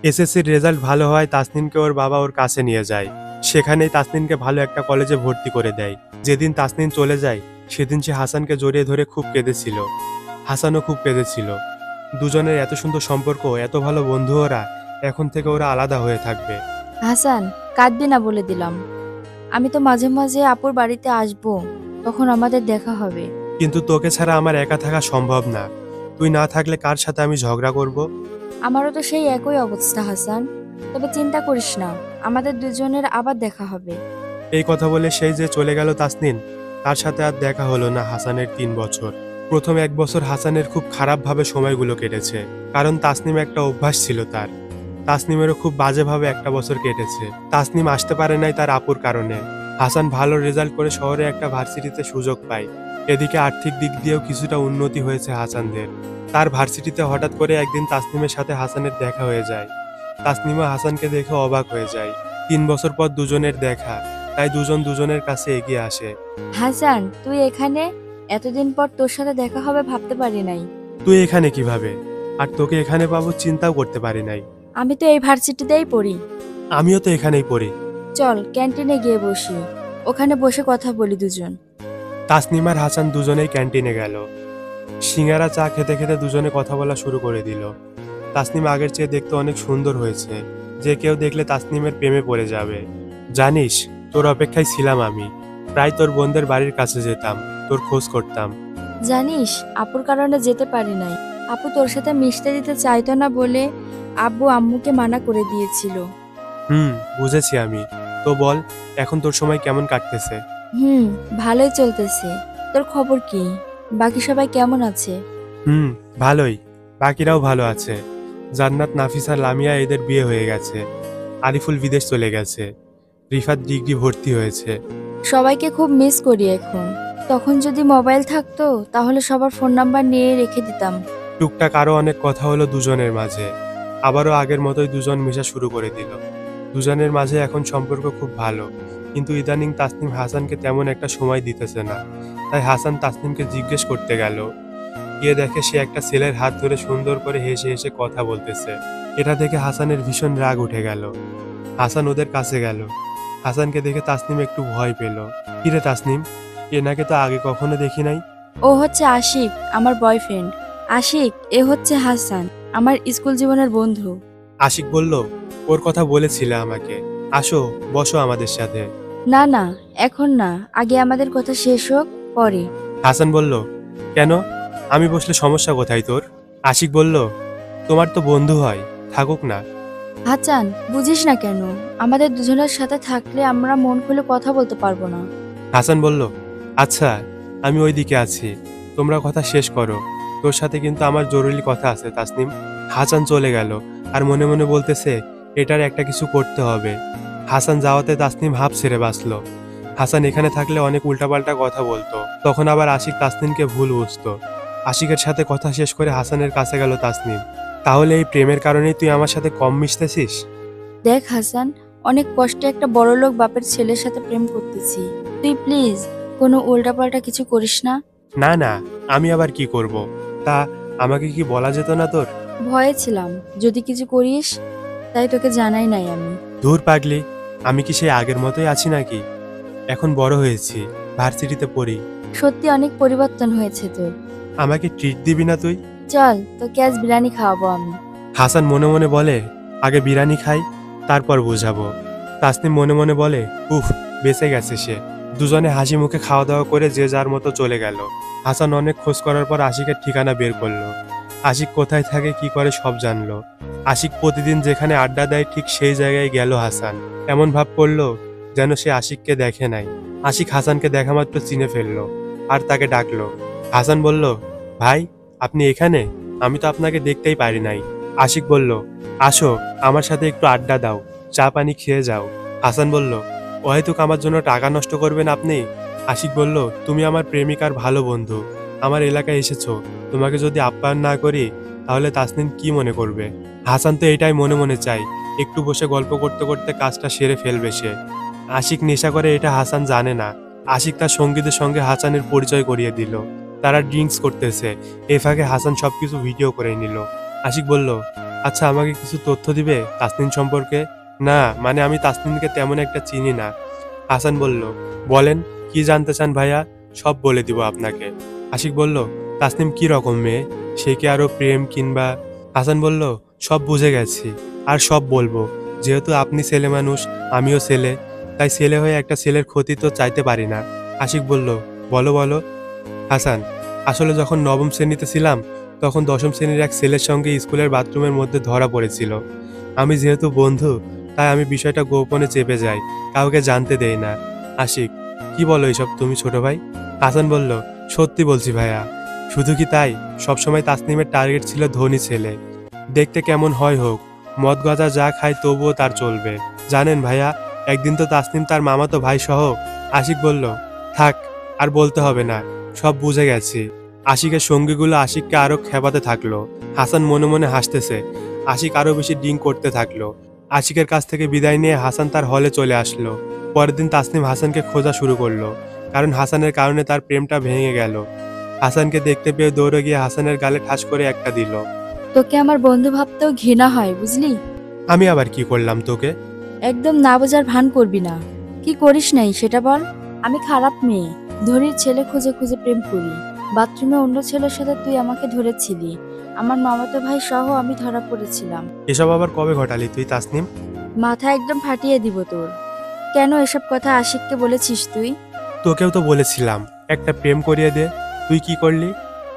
এসএসসির রেজাল্ট ভালো হওয়ায় তাসনিমকে ওর বাবা ওর কাছে নিয়ে যায়। সেখানেই তাসনিমকে ভালো একটা কলেজে ভর্তি করে দেয়। যেদিন তাসনিম চলে যায় সেদিন সে হাসানকে জড়িয়ে ধরে খুব কেঁদেছিল। হাসানও খুব কেঁদেছিল। দুজনের এত সুন্দর সম্পর্ক, এত ভালো বন্ধু ওরা, এখন থেকে ওরা আলাদা হয়ে থাকবে। হাসান, কাঁদবি না বলে দিলাম। আমি তো মাঝে মাঝে আপুর বাড়িতে আসবো, তখন আমাদের দেখা হবে। কিন্তু তোকে ছাড়া আমার একা থাকা সম্ভব না। তুই না থাকলে কার সাথে আমি ঝগড়া করব? আমারও তো সেই একই অবস্থা হাসান। তবে চিন্তা করিস না, আমাদের দুজনের আবার দেখা হবে। এই কথা বলে সেই যে চলে গেল তাসনিম, তার সাথে আর দেখা হলো না হাসানের 3 বছর। প্রথম 1 বছর হাসানের খুব খারাপভাবে সময়গুলো কেটেছে, কারণ তাসনিম একটা অভ্যাস ছিল তার। তাসনিমেরও খুব বাজেভাবে একটা বছর কেটেছে। তাসনিম আসতে পারে নাই তার আপুর কারণে। হাসান ভালো রেজাল্ট করে শহরে একটা ভার্সিটিতে সুযোগ পায়। এদিকে আর্থিক দিক দিয়েও কিছুটা উন্নতি হয়েছে হাসানদের। তার ভার্সিটিতে হঠাৎ করে একদিন তাসনিমের সাথে হাসানের দেখা হয়ে যায়। তাসনিমও হাসানকে দেখে অবাক হয়ে যায়। 3 বছর পর দুজনের দেখা, তাই দুজন দুজনের কাছে এগিয়ে আসে। হাসান, তুই এখানে? এতদিন পর তোর সাথে দেখা হবে ভাবতে পারি নাই। তুই এখানে কিভাবে? আর তোকে এখানে পাবো চিন্তাও করতে পারি নাই। আমি তো এই ভার্সিটিতেই পড়ি। আমিও তো এখানেই পড়ি। চল ক্যান্টিনে গিয়ে বসি, ওখানে বসে কথা বলি দুজন। তাসনিম আর হাসান দুজনেই ক্যান্টিনে গেল। সিঙ্গারা চা খেতে খেতে দুজনে কথা বলা শুরু করে দিল। তাসনিম আগের চেয়ে দেখতে অনেক সুন্দর হয়েছে। যে কেউ দেখলে তাসনিমের প্রেমে পড়ে যাবে। জানিস, তোর অপেক্ষায় ছিলাম আমি। প্রায় তোর বোনদের বাড়ির কাছে যেতাম, তোর খোঁজ করতাম। জানিস, আপুর কারণে যেতে পারি নাই। আপু তোর সাথে মিশতে দিতে চাইতো না বলে আব্বু আম্মুকে মানা করে দিয়েছিল। বুঝেছি আমি। তো বল, এখন তোর সময় কেমন কাটতেছে? হুম, ভালোই চলতেছে। তোর খবর কি? বাকি সবাই কেমন আছে? হুম, ভালোই। বাকিরাও ভালো আছে। জান্নাত, নাফিসা, লামিয়া এদের বিয়ে হয়ে গেছে। আরিফুল বিদেশ চলে গেছে। রিফাত ডিগ্রি ভর্তি হয়েছে। সবাইকে খুব মিস করি এখন। তখন যদি মোবাইল থাকতো তাহলে সবার ফোন নাম্বার নিয়ে রেখে দিতাম। টুকটাক আরো অনেক কথা হলো দুজনের মাঝে। আবারও আগের মতোই দুজন মিশা শুরু করে দিল। দুজনের মাঝে এখন সম্পর্ক খুব ভালো। কিন্তু ইদানিং তাসনিম হাসানকে তেমন একটা সময় দিতেছে না। তাই হাসান তাসনিমকে জিজ্ঞেস করতে গেল। গিয়ে দেখে সে একটা ছেলের হাত ধরে সুন্দর করে হেসে হেসে কথা বলতেছে। এটা দেখে হাসানের ভীষণ রাগ উঠে গেল। হাসান ওদের কাছে গেল। হাসানকে দেখে তাসনিম একটু ভয় পেল। কিরে তাসনিম, এনাকে তো আগে কখনো দেখি নাই। ও হচ্ছে আশিক, আমার বয়ফ্রেন্ড। আশিক, এ হচ্ছে হাসান, আমার স্কুল জীবনের বন্ধু। আশিক বলল, ওর কথা বলেছিলে আমাকে। আসো, বসো আমাদের সাথে। না না, এখন না, আগে আমাদের কথা শেষ হোক, পরে। হাসান বলল, কেন? আমি বসলে সমস্যা কোথায় তোর? আশিক বলল, তোমার তো বন্ধু হয়, থাকুক না। হাসান, বুঝিস না কেন? আমাদের দুজনের সাথে থাকলে আমরা মন খুলে কথা বলতে পারবো না। হাসান বলল, আচ্ছা, আমি ওই দিকে আছি, তোমরা কথা শেষ করো। তোর সাথে কিন্তু আমার জরুরি কথা আছে তাসনিম। হাসান চলে গেল আর মনে মনে বলতেছে, এটার একটা কিছু করতে হবে। হাসান যাওয়াতে তাসনিম হাঁপ ছেড়ে বাঁচল। হাসান এখানে থাকলে অনেক উল্টাপাল্টা কথা বলতো, তখন আবার আশিক তাসনিমকে ভুল বুঝতো। আশিকের সাথে কথা শেষ করে হাসানের কাছে গেল তাসনিম। তাহলে এই প্রেমের কারণেই তুই আমার সাথে কম মিশতেছিস? দেখ হাসান, অনেক কষ্টে একটা বড়লোক বাপের ছেলের সাথে প্রেম করতেছি। তুই প্লিজ কোনো উল্টাপাল্টা কিছু করিস না। না না, আমি আবার কি করব? তা আমাকে কি বলা যেত না তোর? ভয়ে ছিলাম যদি কিছু করিস, তাই তোকে জানাই নাই আমি। ধুর পাগলি, আমি কি সেই আগের মতোই আছি নাকি? এখন বড় হয়েছি, ভার্সিটিতে পড়ি। সত্যি অনেক পরিবর্তন হয়েছে তোর। আমাকে ট্রিট দিবি না তুই? চল তোকে আজ বিরিয়ানি খাওয়াবো আমি। হাসান মনে মনে বলে, আগে বিরিয়ানি খাই, তারপর বোঝাবো। তাসনিম মনে মনে বলে, উফ, বেঁচে গেছে সে। দুজনে হাসি মুখে খাওয়া দাওয়া করে যে যার মতো চলে গেল। হাসান অনেক খোঁজ করার পর আশিকের ঠিকানা বের করলো। আশিক কোথায় থাকে, কি করে সব জানলো। আশিক প্রতিদিন যেখানে আড্ডা দেয় ঠিক সেই জায়গায় গেল হাসান। এমন ভাব করলো যেন সে আশিককে দেখে নাই। আশিক হাসানকে দেখা মাত্র চিনে ফেললো আর তাকে ডাকলো। হাসান বলল, ভাই, আপনি এখানে? আমি তো আপনাকে দেখতেই পারি নাই। আশিক বলল, আসো, আমার সাথে একটু আড্ডা দাও, চা পানি খেয়ে যাও। হাসান বলল, অহেতুক আমার জন্য টাকা নষ্ট করবেন আপনি? আশিক বলল, তুমি আমার প্রেমিকার ভালো বন্ধু, আমার এলাকায় এসেছো, তোমাকে যদি আপ্যায়ন না করি তাহলে তাসনিম কি মনে করবে? হাসান তো এটাই মনে মনে চাই, একটু বসে গল্প করতে করতে কাজটা সেরে ফেলবে সে। আশিক নেশা করে এটা হাসান জানে না। আশিক তার সঙ্গীদের সঙ্গে হাসানের পরিচয় করিয়ে দিল। তারা ড্রিঙ্কস করতেছে। এই ফাঁকে হাসান সবকিছু ভিডিও করে নিল। আশিক বলল, আচ্ছা আমাকে কিছু তথ্য দিবে তাসনিম সম্পর্কে? না মানে আমি তাসনিমকে তেমন একটা চিনি না। হাসান বলল, বলেন কি জানতে চান ভাইয়া, সব বলে দিব আপনাকে। আশিক বলল, তাসনিম কি রকম মেয়ে, সে কি আরো প্রেম কিংবা? হাসান বলল, সব বুঝে গেছি আর সব বলবো। যেহেতু আপনি ছেলে মানুষ, আমিও ছেলে, তাই ছেলে হয়ে একটা ছেলের ক্ষতি তো চাইতে পারি না। আশিক বলল, বলো বলো। হাসান, আসলে যখন নবম শ্রেণীতে ছিলাম তখন দশম শ্রেণীর এক ছেলের সঙ্গে স্কুলের বাথরুমের মধ্যে ধরা পড়েছিল। আমি যেহেতু বন্ধু, তাই আমি বিষয়টা গোপনে চেপে যাই, কাউকে জানতে দেই না। আশিক, কি বলো এসব তুমি ছোট ভাই? হাসান বলল, সত্যি বলছি ভাইয়া। শুধু কি তাই, সবসময় তাসনিমের টার্গেট ছিল ধনী ছেলে, দেখতে কেমন হয় হোক, মদ গাঁজা যা খায় তবুও তার চলবে। জানেন ভাইয়া, একদিন তো তাসনিম তার মামাতো ভাই সহ। আশিক বলল, থাক আর বলতে হবে না, সব বুঝে গেছি। আশিকের সঙ্গীগুলো আশিককে আরো খেপাতে থাকলো। হাসান মনে মনে হাসতেছে। আশিক আরো বেশি ড্রিঙ্ক করতে থাকলো। আশিকের কাছ থেকে বিদায় নিয়ে হাসান তার হলে চলে আসলো। পরের দিন তাসনিম হাসানকে খোঁজা শুরু করলো, কারণ হাসানের কারণে তার প্রেমটা ভেঙে গেল। হাসানকে দেখতে পেয়ে দৌড়ে গিয়ে হাসানের গালে ঠাস করে একটা দিল। তোকে আমার বন্ধু ভাবতেও ঘৃণা হয় বুঝলি। আমি আবার কি করলাম তোকে? একদম না বোঝার ভান করবি না। কি করিস নাই সেটা বল। আমি খারাপ মেয়ে, ধনীর ছেলে খুঁজে খুঁজে প্রেম করি। বাথরুমে অন্য ছেলের সাথে তুই আমাকে ধরেছিলি। আমার মামাতো ভাই সহ আমি ধরা পড়েছিলাম। এসব আবার কবে ঘটালি তুই তাসনিম? মাথা একদম ফাটিয়ে দিব তোর। কেন এসব কথা আশিককে বলেছিস তুই? তোকেও তো বলেছিলাম একটা প্রেম করিয়ে দে, তুই কি করলি?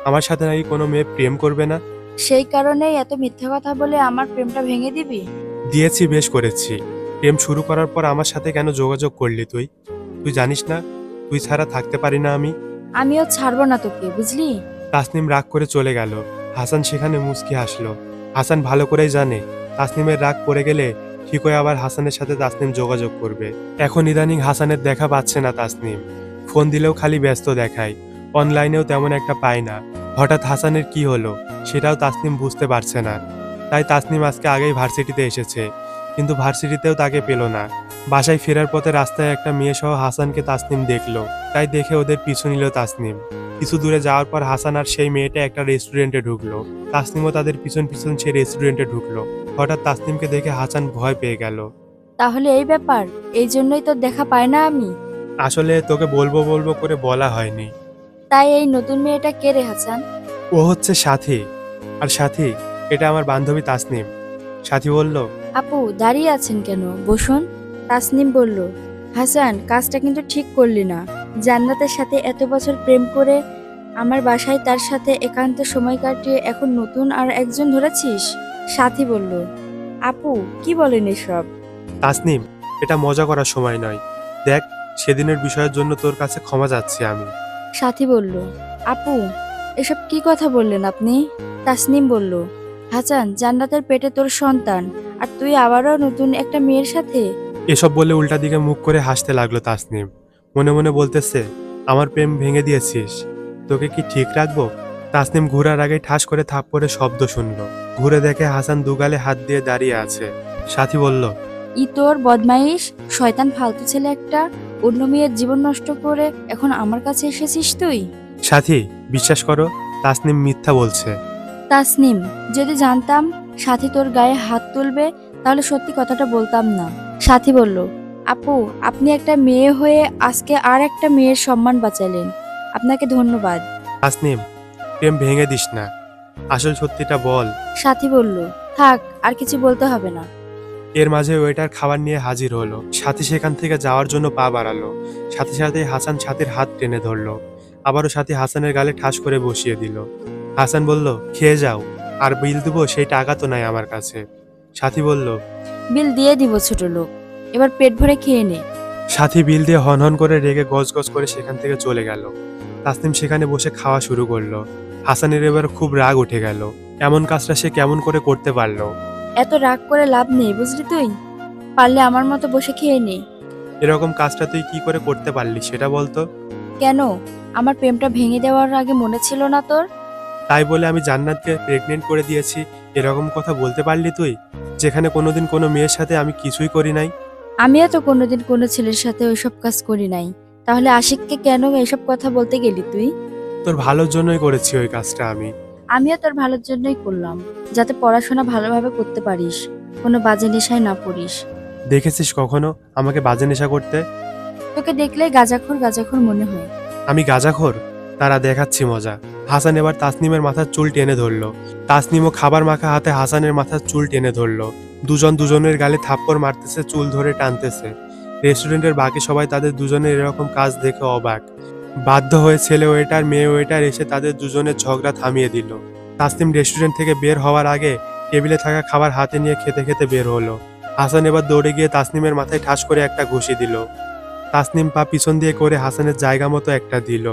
আমার সাথে নাকি কোনো মেয়ে প্রেম করবে না। সেই কারণেই এত মিথ্যা কথা বলে আমার প্রেমটা ভেঙে দিবি? দিয়েছি, বেশ করেছি। প্রেম শুরু করার পর আমার সাথে কেন যোগাযোগ করলি তুই? তুই জানিস না তুই ছাড়া থাকতে পারি না আমি। আমিও ছাড়বো না তোকে বুঝলি। তাসনিম রাগ করে চলে গেল। হাসান সেখানে মুচকি হাসলো। হাসান ভালো করেই জানে তাসনিমের রাগ পড়ে গেলে ঠিকই আবার হাসানের সাথে তাসনিম যোগাযোগ করবে। এখন ইদানিং হাসানের দেখা পাচ্ছে না তাসনিম। ফোন দিলেও খালি ব্যস্ত দেখায়, অনলাইনেও তেমন একটা পায় না। হঠাৎ হাসানের কি হলো সেটাও তাসনিম বুঝতে পারছে না। তাই তাসনিম আজকে আগেই ভার্সিটিতে এসেছে, কিন্তু ভার্সিটিতেও তাকে পেল না। বাসায় ফেরার পথে রাস্তায় একটা মেয়ে সহ হাসানকে তাসনিম দেখলো, তাই দেখে ওদের পিছু নিল তাসনিম। কিছু দূরে যাওয়ার পর হাসান আর সেই মেয়েটা একটা রেস্টুরেন্টে ঢুকলো। তাসনিমও তাদের পিছন পিছন সেই রেস্টুরেন্টে ঢুকলো। হঠাৎ তাসনিমকে দেখে হাসান ভয় পেয়ে গেল। তাহলে এই ব্যাপার, এই জন্যই তোর দেখা পাই না আমি। আসলে তোকে বলবো বলবো করে বলা হয়নি। তাই এই নতুন মেয়েটা কে রে হাসান? ও হচ্ছে সাথী। আর সাথী, এটা আমার বান্ধবী তাসনিম। সাথী বলল, আপু দাঁড়িয়ে আছেন কেন, বসুন। তাসনিম বলল, হাসান কাজটা কিন্তু ঠিক করলি না। জান্নাতের সাথে এত বছর প্রেম করে আমার বাসায় তার সাথে একান্ত সময় কাটিয়ে এখন নতুন আর একজন ধরেছিস। সাথী বলল, আপু কি বলেন এসব? তাসনিম, এটা মজা করার সময় নয়। দেখ, সেদিনের বিষয়ের জন্য তোর কাছে ক্ষমা চাচ্ছি আমি। সাথী বলল, আপু এসব কি কথা বললেন আপনি? তাসনিম বলল, হাসান জান্নাতের পেটে তোর সন্তান, আর তুই আবারও নতুন একটা মেয়ের সাথে। এসব বলে উল্টা দিকে মুখ করে হাসতে লাগলো তাসনিম। মনে মনে বলতেছে, আমার প্রেম ভেঙে দিয়েছিস, তোকে কি ঠিক রাখবো? তাসনিম ঘুরার আগে ঠাস করে থাপ্পড়ের শব্দ শুনলো। ঘুরে দেখে হাসান দুগালে হাত দিয়ে দাঁড়িয়ে আছে। সাথী বলল, ই তোর বদমাইশ শয়তান ফালতু ছেলে একটা, অন্য মেয়ের জীবন নষ্ট করে এখন আমার কাছে এসেছিস তুই? সাথী, বিশ্বাস করো, তাসনিম মিথ্যা বলছে। তাসনিম, যদি জানতাম সাথী তোর গায়ে হাত তুলবে তাহলে সত্যি কথাটা বলতাম না। সাথী বলল, আপু আপনি একটা মেয়ে হয়ে আজকে আর একটা মেয়ের সম্মান বাঁচালেন, আপনাকে ধন্যবাদ। তাসনিম, প্রেম ভেঙে দিস না, আসল সত্যিটা বল। সাথী বলল, থাক আর কিছু বলতে হবে না। এর মাঝে ওয়েটার খাবার নিয়ে হাজির হলো। সাথী সেখান থেকে যাওয়ার জন্য পা বাড়ালো। সাথে সাথে হাসান সাথীর হাত টেনে ধরলো। আবারও সাথী হাসানের গালে ঠাস করে বসিয়ে দিল। হাসান বলল, খেয়ে যাও, আর বিল দেবো সেই টাকা তো নাই আমার কাছে। সাথী বলল, বিল দিয়ে দিব ছোট লোক, এবার পেট ভরে খেয়ে নে। সাথী বিল দিয়ে হনহন করে রেগে গজগজ করে সেখান থেকে চলে গেল। তাসনিম সেখানে বসে খাওয়া শুরু করলো। হাসানের এবার খুব রাগ উঠে গেল। এমন কাজটা সে কেমন করে করতে পারলো? এত রাগ করে লাভ নেই বুঝলি তুই, পারলে আমার মতো বসে খেয়ে নে। এরকম কাজটা তুই কি করে করতে পারলি সেটা বলতো? কেন, আমার প্রেমটা ভেঙে দেওয়ার আগে মনে ছিল না তোর? তাই বলে আমি জান্নাতকে প্রেগনেন্ট করে দিয়েছি, এরকম কথা বলতে পারলি তুই? যেখানে কোনোদিন কোনো মেয়ের সাথে আমি কিছুই করি নাই। আমিও তো কোনোদিন কোনো ছেলের সাথে ওইসব কাজ করি নাই, তাহলে আশিককে কেন এসব কথা বলতে গেলি তুই? তোর ভালোর জন্যই করেছি ওই কাজটা আমি। আমিও তোর ভালোর জন্যই করলাম, যাতে পড়াশোনা ভালোভাবে করতে পারিস, কোনো বাজে নেশায় না পড়িস। দেখেছিস কখনো আমাকে বাজে নেশা করতে? তোকে দেখলেই গাঁজাখোর গাঁজাখোর মনে হয়। আমি গাঁজাখোর? তারা দেখাচ্ছি মজা। হাসান এবার তাসনিমের মাথার চুল টেনে ধরলো। তাসনিমও খাবার মাখা হাতে হাসানের মাথার চুল টেনে ধরলো। দুজন দুজনের গালে থাপ্পড় মারতেছে, চুল ধরে টানতেছে। রেস্টুরেন্টের বাকি সবাই তাদের দুজনের এরকম কাজ দেখে অবাক। বাধ্য হয়ে ছেলে ওয়েটার মেয়ে ওয়েটার এসে তাদের দুজনের ঝগড়া থামিয়ে দিল। তাসনিম রেস্টুরেন্ট থেকে বের হওয়ার আগে টেবিলে থাকা খাবার হাতে নিয়ে খেতে খেতে বের হলো। হাসান এবার দৌড়ে গিয়ে তাসনিমের মাথায় ঠাস করে একটা ঘুষি দিল। তাসনিম পা পিছন দিয়ে করে হাসানের জায়গা মতো একটা দিল।